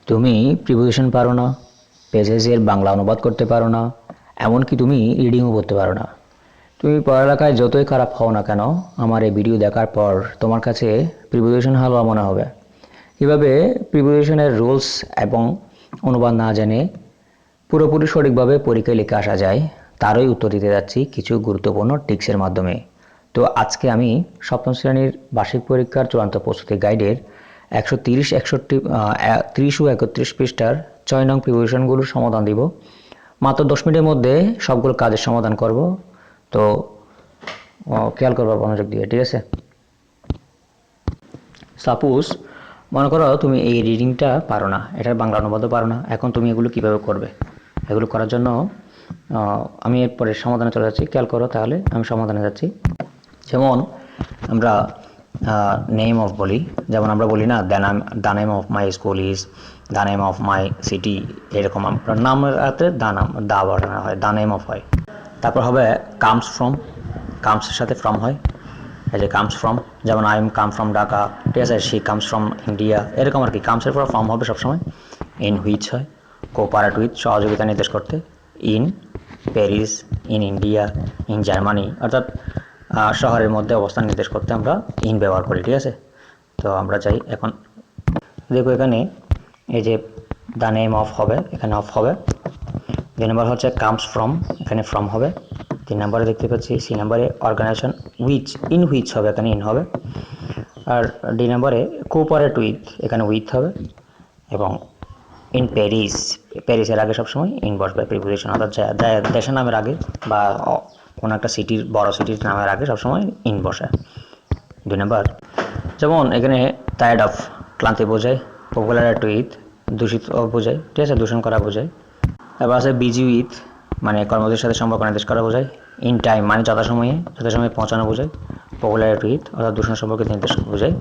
তুমি প্রিপোজিশন পারো না, পেজেসের বাংলা অনুবাদ করতে পারো না, এমনকি তুমি রিডিংও করতে পারো না। তুমি পড়ালেখায় যতই খারাপ হও না কেন, আমার এই ভিডিও দেখার পর তোমার কাছে প্রিপোজিশন হালুয়া মনে হবে। কীভাবে প্রিপোজিশনের রুলস এবং অনুবাদ না জেনে পুরোপুরি সঠিকভাবে পরীক্ষায় লিখে আসা যায়, তারই উত্তর দিতে যাচ্ছি কিছু গুরুত্বপূর্ণ টিপসের মাধ্যমে। তো আজকে আমি সপ্তম শ্রেণীর বার্ষিক পরীক্ষার চূড়ান্ত প্রস্তুতি গাইডের 130 ও 31 পৃষ্ঠার 6 নং প্রিপোজিশনগুলোর সমাধান দিব। মাত্র 10 মিনিটের মধ্যে সবগুলো কাজের সমাধান করব। তো খেয়াল করবা মনোযোগ দিয়ে, ঠিক আছে? সাপোজ মনে করো তুমি এই রিডিংটা পারো না, এটার বাংলা অনুবাদও পারো না। এখন তুমি এগুলো কিভাবে করবে? এগুলো করার জন্য আমি এরপরে সমাধানে চলে যাচ্ছি। খেয়াল করো, তাহলে আমি সমাধানে যাচ্ছি। যেমন আমরা নেম অফ বলি, যেমন আমরা বলি না the name of my school is, the name of my city, এরকম আমরা নামের হাতে দা বসানো হয়, দ্য নেম অফ হয়। তারপর হবে কামস ফ্রম, কামসের সাথে ফ্রম হয়, এই যে কামস ফ্রম, যেমন I am come from Dhaka, ঠিক আছে? শি কামস ফ্রম ইন্ডিয়া, এরকম আর কি। কামসের পর ফ্রম হবে সবসময়। ইন হুইচ হয় কোঅপারেট উইথ, সহযোগিতা নির্দেশ করতে। In Paris, in India, in Germany, অর্থাৎ শহরের মধ্যে অবস্থান নির্দেশ করতে আমরা ইন ব্যবহার করি, ঠিক আছে? তো আমরা চাই এখন দেখো এখানে এই যে দ্য নেম অফ হবে, এখানে অফ হবে। 2 নম্বর হচ্ছে কামস ফ্রম, এখানে ফ্রম হবে। 3 নম্বরে দেখতে পাচ্ছি সি নম্বরে অর্গানাইজেশন উইচ, ইন হুইচ হবে, এখানে ইন হবে। আর ডি নম্বরে কোঅপারেট উইথ, এখানে উইথ হবে। এবং ইন প্যারিস, প্যারিসের আগে সবসময় ইন বসবে প্রিপোজিশন, অর্থাৎ দেশের নামের আগে বা কোনো একটা সিটির, বড় সিটির নামের আগে সবসময় ইন বসে। 2 নম্বর যেমন এখানে টায়ার্ড অফ, ক্লান্তি বোঝায়। পপুলার উইথ, দূষিত বোঝায়, ঠিক আছে? দূষণ করা বোঝায়। তারপর আছে বিজি উইথ, মানে কর্মচারীর সাথে সম্পর্ক নির্দেশ করা বোঝায়। ইন টাইম মানে যথাসময়ে পৌঁছানো বোঝায়। পপুলার উইথ অর্থাৎ দূষণ সম্পর্কে নির্দেশ বোঝায়।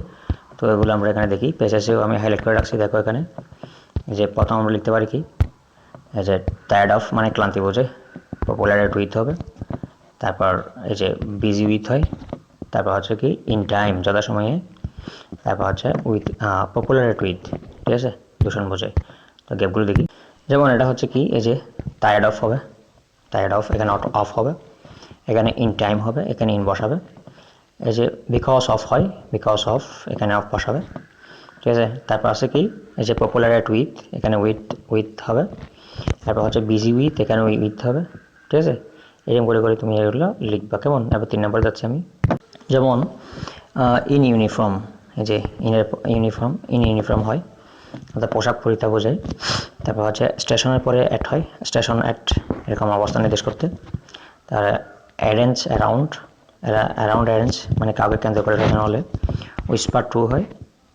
তো এগুলো আমরা এখানে দেখি, পেজেসেও আমি হাইলাইট করে রাখছি। দেখো এখানে যে প্রথম আমরা লিখতে পারি কি, এই যে টায়ার্ড অফ মানে ক্লান্তি বোঝায়, পপুলার উইথ হবে। তারপর এই যে বিজি উইথ হয়। তারপর হচ্ছে কি ইন টাইম যথাসময়ে। তারপর হচ্ছে উইথ, পপুলার উইথ, ঠিক আছে? দূষণ বোঝায়। তো গ্যাপগুলো দেখি। যেমন এটা হচ্ছে কি, এই যে টায়ার্ড অফ হবে, টায়ার্ড অফ, এখানে অফ হবে। এখানে ইন টাইম হবে, এখানে ইন বসাবে। এই যে বিকজ অফ হয়, বিকজ অফ, এখানে অফ বসাবে, ঠিক আছে? তারপর আছে কি, এই যে পপুলার উইথ, এখানে উইথ হবে। তারপর হচ্ছে বিজি উইথ, এখানে উইথ হবে, ঠিক আছে? এরকম করে করে তুমি এগুলো লিখবা, কেমন? এবার 3 নম্বরে যাচ্ছি আমি। যেমন ইন ইউনিফর্ম, এই যে ইন ইউনিফর্ম হয়, অর্থাৎ পোশাক পরিহিতা বোঝায়। তারপর হচ্ছে স্টেশনের পরে অ্যাট হয়, স্টেশন অ্যাট, এরকম অবস্থান নির্দেশ করতে। তার অ্যারেঞ্জ, অ্যারাউন্ড, অ্যারেঞ্জ মানে কাউকে কেন্দ্র করে সাজানো হলে। উইসপার টু হয়,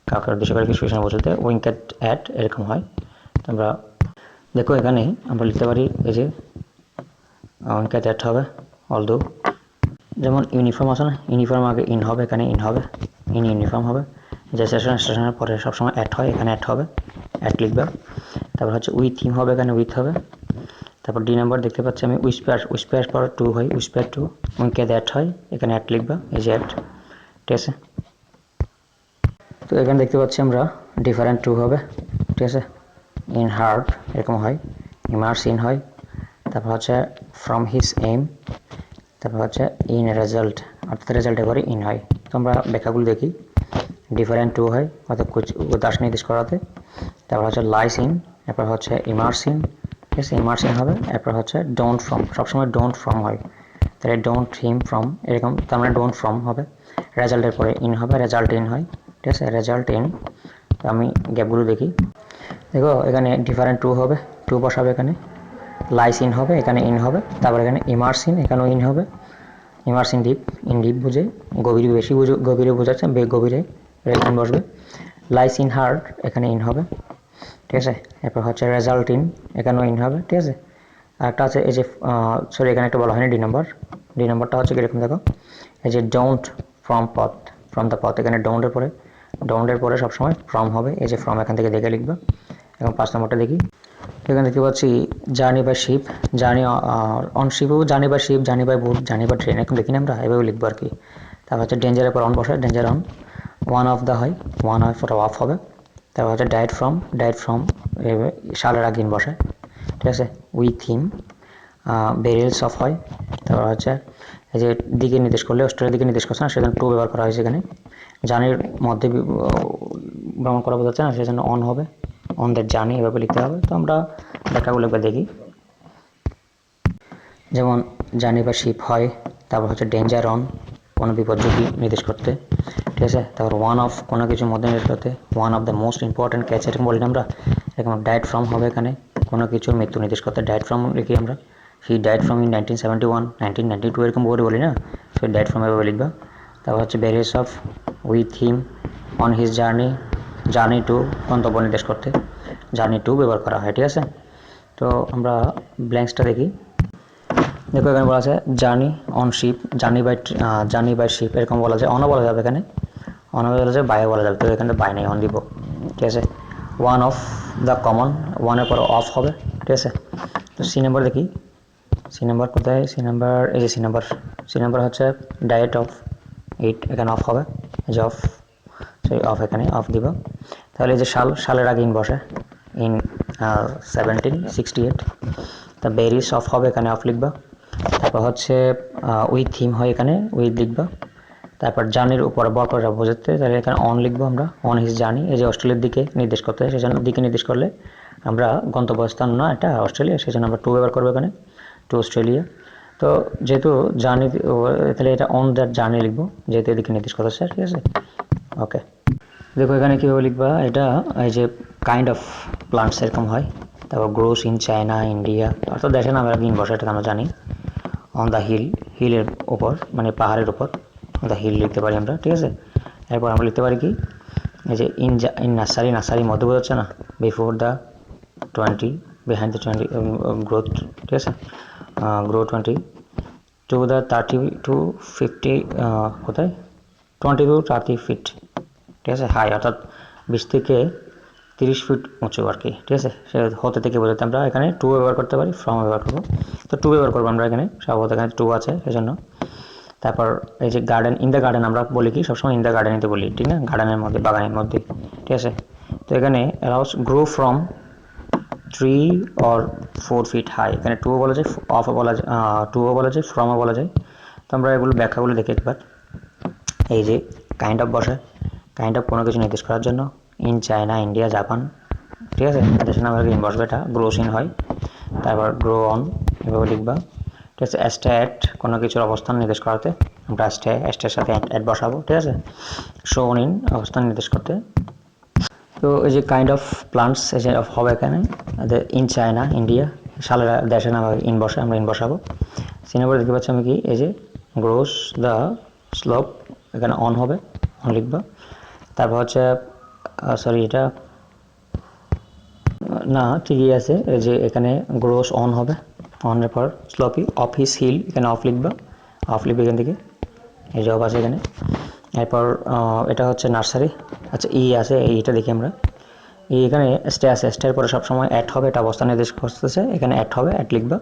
কাউকে উদ্দেশ্য করে কিছু বিষয় বোঝাতে। উইঙ্কেট অ্যাট, এরকম হয়। তোমরা দেখো এখানে আমরা লিখতে পারি এই যে উইঙ্কেট অ্যাট হবে, অলদো। যেমন ইউনিফর্ম আছে না, ইউনিফর্ম আগে ইন হবে, এখানে ইন হবে, ইন ইউনিফর্ম হবে। যে স্টেশনের পরে সবসময় অ্যাট হয়, এখানে অ্যাট হবে, অ্যাট লিখবে। তারপর হচ্ছে উইথ হিম হবে, এখানে উইথ হবে। তারপর ডি নাম্বার দেখতে পাচ্ছি আমি উইসপার পর টু হয়, উইসপার টু। উইঙ্কে অ্যাট হয়, এখানে অ্যাট লিখবা, এই যে অ্যাট, ঠিক আছে? তো এখানে দেখতে পাচ্ছি আমরা ডিফারেন্ট টু হবে, ঠিক আছে? ইন হার্ট, এরকম হয়। ইমার্স ইন হয়। তারপর হচ্ছে ফ্রম হিজ এইম। তারপর হচ্ছে ইন রেজাল্ট, অর্থাৎ রেজাল্টে করে ইন হয়। তো আমরা ব্যাখ্যাগুলো দেখি। ডিফারেন্ট টু হয়, অর্থাৎ উদাস নির্দেশ করাতে। তারপর হচ্ছে লাইস ইন, এরপর হচ্ছে ইমার্স ইন, ঠিক আছে? ইমার্স ইন হবে। এরপর হচ্ছে ডোন্ট ফ্রম, সবসময় ডোন্ট ফ্রম হয়, তাহলে ডোন্ট হিম ফ্রম, এরকম। তার মানে ডোন্ট ফ্রম হবে। রেজাল্টের পরে ইন হবে, রেজাল্ট ইন হয়, ঠিক আছে? Result in. তো আমি গ্যাপগুলো দেখি। দেখো এখানে ডিফারেন্ট টু হবে, টু বসাবে এখানে। লাইস ইন হবে, এখানে ইন হবে। তারপর এখানে ইমার্স ইন, এখানেও ইন হবে। ইমার্স ইন ডিপ বোঝে, গভীরে বেশি গভীরে বোঝাচ্ছে, গভীরে ইন বসবে। লাইস ইন হার্ট, এখানে ইন হবে, ঠিক আছে? এরপর হচ্ছে রেজাল্ট ইন, এখানেও ইন হবে, ঠিক আছে? আর একটা আছে এই যে সরি, এখানে একটা বলা হয়নি ডি নাম্বারটা হচ্ছে কীরকম দেখো, এই যে ডোন্ট ফ্রম দ্য পথ, এখানে ডোন্টের পরে সবসময় ফ্রম হবে, এই যে ফ্রম এখান থেকে দেখে লিখবা। এবং 5 নম্বরটা দেখি। এখানে দেখতে পাচ্ছি journey by ship, journey on শিপও, journey by ship, journey by boat, journey by train, এরকম দেখি না আমরা, এভাবে লিখবো আর কি। তারপর হচ্ছে ডেঞ্জারের পর অন বসে, danger on. One of the হয়, ওয়ান হয় পরে অফ হবে, তারপর হচ্ছে ডায়েট ফ্রম সালের আগে ইন বসে, ঠিক আছে। উইথ হিম বেরিয়ালস অফ হয়। তারপর হচ্ছে এই যে দিকে নির্দেশ করলে, অস্ট্রেলিয়ার দিকে নির্দেশ করছে না, সেজন্য টু ব্যবহার করা হয়েছে এখানে। জার্নির মধ্যে ভ্রমণ করা বোঝাচ্ছে না, সেজন্য অন হবে, অন দ্যাট জার্নি এভাবে লিখতে হবে। তো আমরা ব্যাখ্যাগুলো একবার দেখি। যেমন জার্নি বা শিপ হয়, তারপর হচ্ছে ডেঞ্জার অন, কোনো বিপদ ঝুঁকি নির্দেশ করতে, ঠিক আছে। তারপর ওয়ান অফ, কোনো কিছুর মধ্যে নির্দেশ করতে, one of the most important catch, এরকম বলি আমরা। এরকম ডায়েট ফ্রম হবে এখানে, কোনো কিছুর মৃত্যু নির্দেশ করতে ডায়েট ফ্রম লিখি আমরা। হি ডায়েট ফ্রম ইন 1971, 1992 এরকম বলি না, সো ডায়েট ফ্রম এভাবে লিখবা। তারপর হচ্ছে various of, with him, on his journey to, গন্তব্য নির্দেশ করতে জার্নি টু ব্যবহার করা হয়, ঠিক আছে। তো আমরা ব্ল্যাঙ্কসটা দেখি। দেখো এখানে বলা আছে journey on ship, journey by ship এরকম বলা যায়, অনও বলা যাবে এখানে, অনও বলা যায়, বাইও বলা যাবে। তো এখানে বাই নেই, অন দিব, ঠিক আছে। ওয়ান অফ দ্য কমন, ওয়ানের পর অফ হবে, ঠিক আছে। তো সি নাম্বার দেখি, সি নাম্বার কোথায়, সি নাম্বার এই যে সি নাম্বার হচ্ছে ডায়েট অফ এইট, এখানে অফ হবে, এই যে অফ, সরি অফ, এখানে অফ দিব। তাহলে এই যে সালের আগে ইন বসে, ইন 1768। তা বেরিস অফ হবে, এখানে অফ লিখবা। তারপর হচ্ছে উইথ থিম হয়, এখানে উইথ লিখবা। তারপর জার্নির উপরে বর করে বোঝাতে, তাহলে এখানে অন লিখবো আমরা, অন হিজ জার্নি। এই যে অস্ট্রেলিয়ার দিকে নির্দেশ করতে হয়, সেজন্য দিকে নির্দেশ করলে আমরা গন্তব্যস্থান না এটা অস্ট্রেলিয়া, সেজন্য আমরা টু ব্যবহার করবো এখানে, টু অস্ট্রেলিয়া। তো যেহেতু জার্নি, তাহলে এটা অন দ্যাট জার্নি লিখবো, যেহেতু এদিকে নির্দেশ করতেছে, ঠিক আছে। ওকে, দেখো এখানে কীভাবে লিখবা, এটা এই যে কাইন্ড অফ প্লান্টস এরকম হয়। তারপর গ্রোস ইন চায়না, ইন্ডিয়া, অর্থাৎ দেশে না আমরা দিন বসে, এটা আমরা জানি। অন দ্য হিল, হিলের ওপর মানে পাহাড়ের ওপর, দ্য হিল লিখতে পারি আমরা, ঠিক আছে। এরপর আমরা লিখতে পারি কি, এই যে ইন নার্সারি মধ্যে বোঝাচ্ছে না, before the 20, behind the 20 growth, ঠিক আছে, গ্রো 20 টু দ্য 30 to 50, কোথায় 20 to 30 ফিট, ঠিক আছে, হাই, অর্থাৎ 20 থেকে 30 ফিট উঁচু আর কি, ঠিক আছে। সে হতে থেকে বোঝাতে আমরা এখানে টু ব্যবহার করতে পারি, ফ্রম ব্যবহার করবো। তো টু ব্যবহার করবো আমরা এখানে, সম্ভবত এখানে টু আছে সেজন্য। তারপর এই যে গার্ডেন, ইন দ্য গার্ডেন আমরা বলি কি সবসময় ইন দ্য গার্ডেনিতে বলি, ঠিক না, গার্ডেনের মধ্যে, বাগানের মধ্যে, ঠিক আছে। তো এখানে allows grow from 3 or 4 feet high, এখানে টুও বলা যায়, অফও বলা যায়, টুও বলা যায়, ফ্রমও বলা যায়। তো আমরা এগুলো ব্যাখ্যাগুলো দেখি একবার। এই যে কাইন্ড অফ বসে, কাইন্ড অফ কোনো কিছু নির্দেশ করার জন্য, ইন চায়না, ইন্ডিয়া, জাপান, ঠিক আছে, দেশের নাম ইন বসবে, এটা গ্রোস ইন হয়। তারপর গ্রো অন এভাবে লিখবা, ঠিক আছে। অ্যাট, কোনো কিছুর অবস্থান নির্দেশ করাতে আমরা অ্যাস্টের সাথে অ্যাট বসাবো, ঠিক আছে। শোন ইন, অবস্থান নির্দেশ করতে। তো এই যে কাইন্ড অফ প্লান্টস, এই যে হবে এখানে ইন চায়না, ইন্ডিয়া, সালের দেশের নাম ইন বসে, আমরা ইন বসাবো। সিনেমার দেখতে পাচ্ছি আমি কি, এই যে গ্রোস দ্য স্লোপ, এখানে অন হবে, অন লিখবা। তারপর হচ্ছে সরি, এটা না ঠিকই আছে, এই যে এখানে গ্রোস অন হবে, অনের পর স্লোপি অফ হিস হিল, এখানে অফ লিখবা, অফ লিখবে এখান থেকে, এই যে অফ আছে এখানে। এরপর এটা হচ্ছে নার্সারি, আচ্ছা ই আছে, এইটা দেখি আমরা। এখানে স্টে আছে, স্টের পরে সবসময় অ্যাট হবে, এটা অবস্থান নির্দেশ করতেছে, এখানে অ্যাট হবে, অ্যাট লিখবা,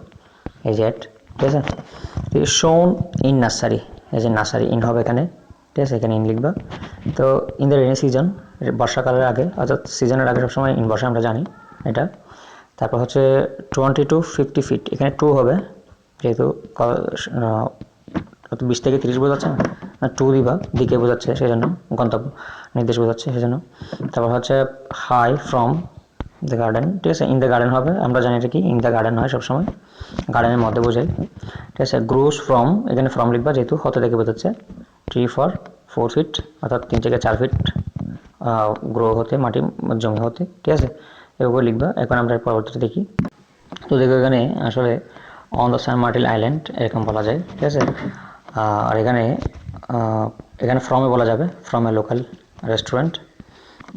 এই যে অ্যাট, ঠিক আছে। শোন ইন নার্সারি, এই যে নার্সারি ইন হবে এখানে, ঠিক আছে, এখানে ইন লিখবা। তো ইন দ্য রেনি সিজন, বর্ষাকালের আগে, অর্থাৎ সিজনের আগে সবসময় ইন বসে, আমরা জানি এটা। তারপর হচ্ছে 20 to 50 ফিট, এখানে টু হবে, যেহেতু 20 থেকে 30 বোঝাচ্ছে না, টু দিবা, দিকে বোঝাচ্ছে সেজন্য, গন্তব্য নির্দেশ বোঝাচ্ছে সেজন্য। তারপর হচ্ছে হাই ফ্রম দ্য গার্ডেন, ঠিক আছে, ইন দ্য গার্ডেন হবে, আমরা জানি এটা কি ইন দ্য গার্ডেন হয় সবসময়, গার্ডেনের মধ্যে বোঝাই, ঠিক আছে। গ্রোস ফ্রম, এখানে ফ্রম লিখবা, যেহেতু হতে থেকে বোঝাচ্ছে। 3 for 4 ফিট, অর্থাৎ 3 থেকে 4 ফিট গ্রো হতে, মাটি জমি হতে, ঠিক আছে, এভাবে লিখবা। এখন আমরা পরবর্তীতে দেখি। তো দেখো এখানে আসলে on the Saint Martin island এরকম বলা যায়, ঠিক আছে। আর এখানে এখানে ফ্রমে বলা যাবে, from a local restaurant.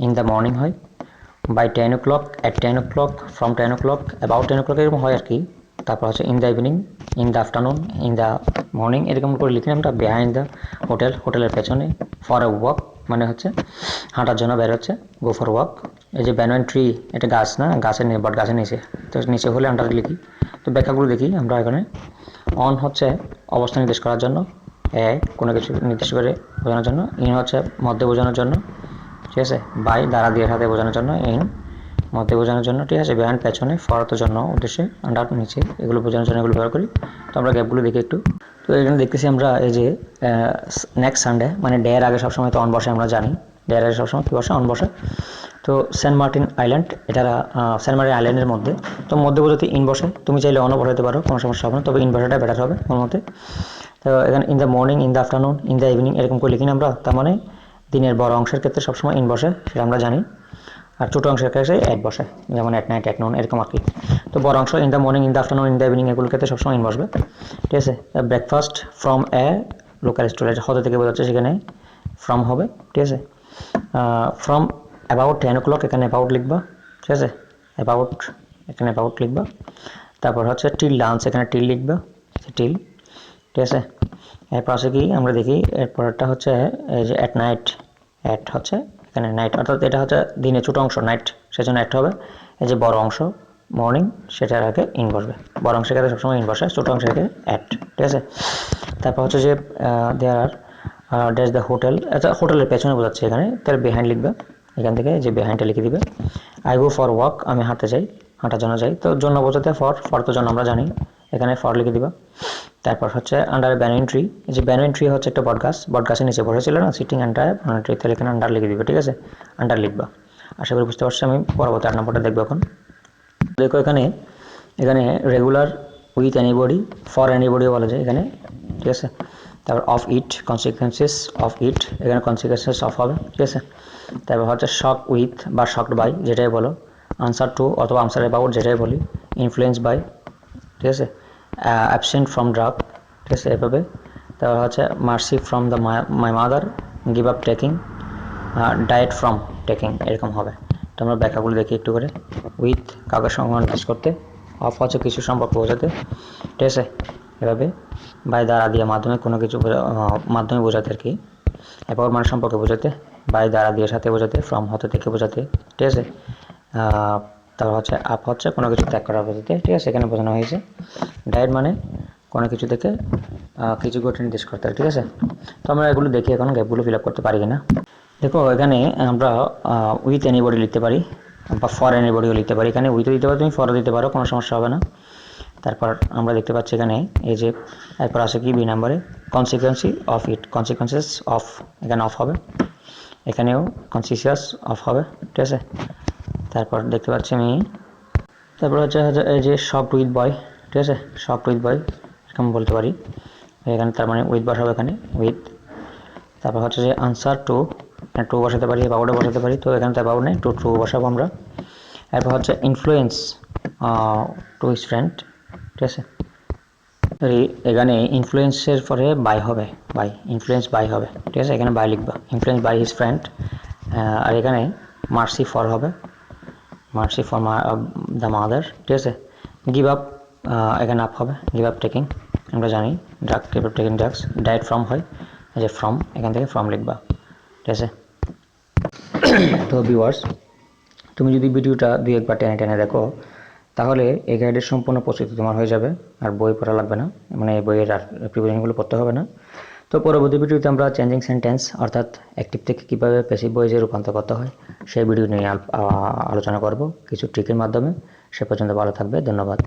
In the morning হয়, by 10 o'clock, at 10 o'clock, from 10 o'clock, about 10 o'clock এরকম হয় আর কি। তারপর হচ্ছে in the evening, in the afternoon, in the morning এরকম করে লিখি আমরা। বিহাইন্ড দ্য হোটেল, হোটেলের পেছনে। ফর এ ওয়াক মানে হচ্ছে হাঁটার জন্য বের হচ্ছে, গো ফর ওয়াক। এই যে ব্যানওয়ান ট্রি, এটা গাছ না, গাছের বট গাছের নিচে, তো নিচে হলে আমরা লিখি। তো ব্যাখ্যাগুলো দেখি আমরা এখানে। অন হচ্ছে অবস্থান নির্দেশ করার জন্য, কোনো কিছু নির্দেশ করে বোঝানোর জন্য। ইন হচ্ছে মধ্যে বোঝানোর জন্য, ঠিক আছে, বাই দ্বারা দিয়ে সাথে বোঝানোর জন্য, ইন মধ্যে বোঝানোর জন্য, ঠিক আছে, বিহাইন্ড পেছনে, ফর তো জন্য উদ্দেশ্যে, আন্ডার নিচে, এগুলো বোঝানোর জন্য এগুলো ব্যবহার করি। তো আমরা গ্যাপগুলো দেখি একটু। তো এখানে দেখতেছি আমরা এই যে নেক্সট সানডে মানে ডে এর আগে সবসময় তো অন বসে, আমরা জানি ডে এর আগে সবসময় কী বসে, অন বসে। তো সেন্ট মার্টিন আইল্যান্ড, এটা সেন্ট মার্টিন আইল্যান্ডের মধ্যে, তো মধ্যে বোঝাতে ইন বসে, তুমি চাইলে অনও বসাতে পারো, কোনো সমস্যা হবে না, তবে ইন বসাটা বেটার হবে ওর মধ্যে। তো এখানে in the morning, in the afternoon, in the evening এরকম করে লিখি না আমরা, তার মানে দিনের বড় অংশের ক্ষেত্রে সবসময় ইন বসে, সেটা আমরা জানি। আর ছোটো অংশের ক্ষেত্রে অ্যাট বসে, যেমন অ্যাট নাইট, অ্যাট নুন এরকম আর কি। তো বড় অংশ in the morning, in the afternoon, in the evening এগুলোর ক্ষেত্রে সবসময় ইন বসবে, ঠিক আছে। Breakfast from a local storage, হতে থেকে বোঝাচ্ছে, সেখানে ফ্রম হবে, ঠিক আছে। ফ্রম অ্যাবাউট 10 o'clock, এখানে অ্যাবাউট লিখবা, ঠিক আছে, অ্যাবাউট, এখানে অ্যাবাউট লিখবা। তারপর হচ্ছে টিল লাঞ্চ, এখানে টিল লিখবা, টিল, ঠিক আছে। এরপর আছে কি আমরা দেখি, এরপরটা হচ্ছে এই যে অ্যাট নাইট, অ্যাট হচ্ছে এখানে নাইট, অর্থাৎ এটা হচ্ছে দিনের ছোটো অংশ নাইট, সেজন্য অ্যাট হবে। এই যে বড় অংশ মর্নিং, সেটার আগে ইন বসবে, বড় অংশের ক্ষেত্রে সবসময় ইন বসে, ছোটো অংশের আগে অ্যাট, ঠিক আছে। তারপর হচ্ছে যে দেয়ার ড্যাশ দ্য হোটেল, আচ্ছা হোটেলের পেছনে বোঝাচ্ছে এখানে, তার বিহাইন্ড লিখবে, এখান থেকে যে বিহাইন্ডটা লিখে দিবে। আই গো ফর ওয়াক, আমি হাঁটতে যাই, হাঁটার জন্য যাই, তো জন্য বোঝাতে ফর, ফর তো জন্য আমরা জানি, এখানে ফর লিখে দিবা। তারপর হচ্ছে আন্ডার ব্যানিয়ান ট্রি, এই যে ব্যানিয়ান ট্রি হচ্ছে একটা বটগাছ, বটগাছের নিচে বসেছিল না, সিটিং আন্ডার ব্যানিয়ান ট্রি, তাহলে এখানে আন্ডার লিখে দিবে, ঠিক আছে, আন্ডার লিখবা। আশা করি বুঝতে পারছি। আমি পরবর্তী 8 নম্বরটা দেখবো এখন। দেখো এখানে, এখানে রেগুলার, উইথ এনিবডি, ফর এনিবডিও বলা যায় এখানে, ঠিক আছে। তারপর of it, consequences of it, এখানে কনসিকুয়েন্সেস অফ হবে, ঠিক আছে। তারপর হচ্ছে শক উইথ বা শকড বাই, যেটাই বলো, আনসার টু অথবা আনসার অ্যাবাউট, যেটাই বলি, ইনফ্লুয়েন্স বাই, ঠিক আছে, অ্যাবসেন্ট ফ্রম ড্রাগ, ঠিক আছে, এভাবে। তারপর হচ্ছে mercy from the my mother, give up taking, diet from taking, এরকম হবে। তো আমরা ব্যাখ্যাগুলো দেখি একটু করে। উইথ কাগজ সংগ্রহ কাজ করতে, অফ হচ্ছে কিছু সম্পর্ক বোঝাতে, ঠিক আছে, এভাবে। বাই দ্বারা দিয়ে মাধ্যমে কোনো কিছু মাধ্যমে বোঝাতে আর কি, অ্যাবাউট মানে সম্পর্কে বোঝাতে, বাই দ্বারা দিয়ে সাথে বোঝাতে, ফ্রম হতে থেকে বোঝাতে, ঠিক আছে। তারপর হচ্ছে আপ হচ্ছে কোনো কিছু ত্যাগ করা বোঝাতে, ঠিক আছে, এখানে বোঝানো হয়েছে। ডায়েট মানে কোনো কিছু থেকে কিছু গঠন নির্দেশ করতে হয়, ঠিক আছে। তো আমরা এগুলো দেখি এখন, গ্যাপগুলো ফিল আপ করতে পারি কিনা। দেখো এখানে আমরা উইথ এনিবডি লিখতে পারি বা ফর এনিবডিও লিখতে পারি, এখানে উইথও দিতে পারো, তুমি ফরও দিতে পারো, কোনো সমস্যা হবে না। তারপর আমরা দেখতে পাচ্ছি এখানে এই যে, এরপর আসে কি বি নাম্বারে, কনসিকুয়েন্সি অফ ইট, কনসিকুয়েন্সেস অফ, এখানে অফ হবে, এখানেও কনসিকুয়েন্স অফ হবে, ঠিক আছে। তারপর দেখতে পাচ্ছি আমি, তারপর হচ্ছে এই যে শপ উইথ বয়, ঠিক আছে, শপ উইথ বয় এরকম বলতে পারি, এখানে তার মানে উইথ বসাবো, এখানে উইথ। তারপর হচ্ছে যে আনসার টু, টু বসাতে পারি, অ্যাবাউটও বসাতে পারি, তো এখানে তো অ্যাবাউট নেই, টু বসাবো আমরা। এরপর হচ্ছে ইনফ্লুয়েন্স টু হিজ ফ্রেন্ড, ঠিক আছে, এখানে ইনফ্লুয়েন্সের পরে বাই হবে, বাই, ইনফ্লুয়েন্স বাই হবে, ঠিক আছে, এখানে বাই লিখবা, ইনফ্লুয়েন্স বাই হিজ ফ্রেন্ড। আর এখানে মার্সি ফর হবে, মার্সি ফর দ্য মাদার, ঠিক আছে। গিভ আপ, এখানে আপ হবে, গিভ আপ টেকিং, আমরা জানি drug, give up taking drugs, diet from হয়, এই যে ফ্রম, এখান থেকে ফ্রম লিখবা, ঠিক আছে। তো ভিউয়ার্স, তুমি যদি ভিডিওটা 2-1 বার টেনে টেনে দেখো, তাহলে এই গাইডের সম্পূর্ণ প্রস্তুতি তোমার হয়ে যাবে, আর বই পড়া লাগবে না, মানে এই বইয়ের আর প্রিপারেশনগুলো পড়তে হবে না। তো পরবর্তী ভিডিওতে আমরা চেঞ্জিং সেন্টেন্স, অর্থাৎ অ্যাক্টিভ থেকে কীভাবে প্যাসিভ ভয়েসে রূপান্তর করতে হয়, সেই ভিডিও নিয়ে আলোচনা করব কিছু ট্রিকের মাধ্যমে। সে পর্যন্ত ভালো থাকবে, ধন্যবাদ।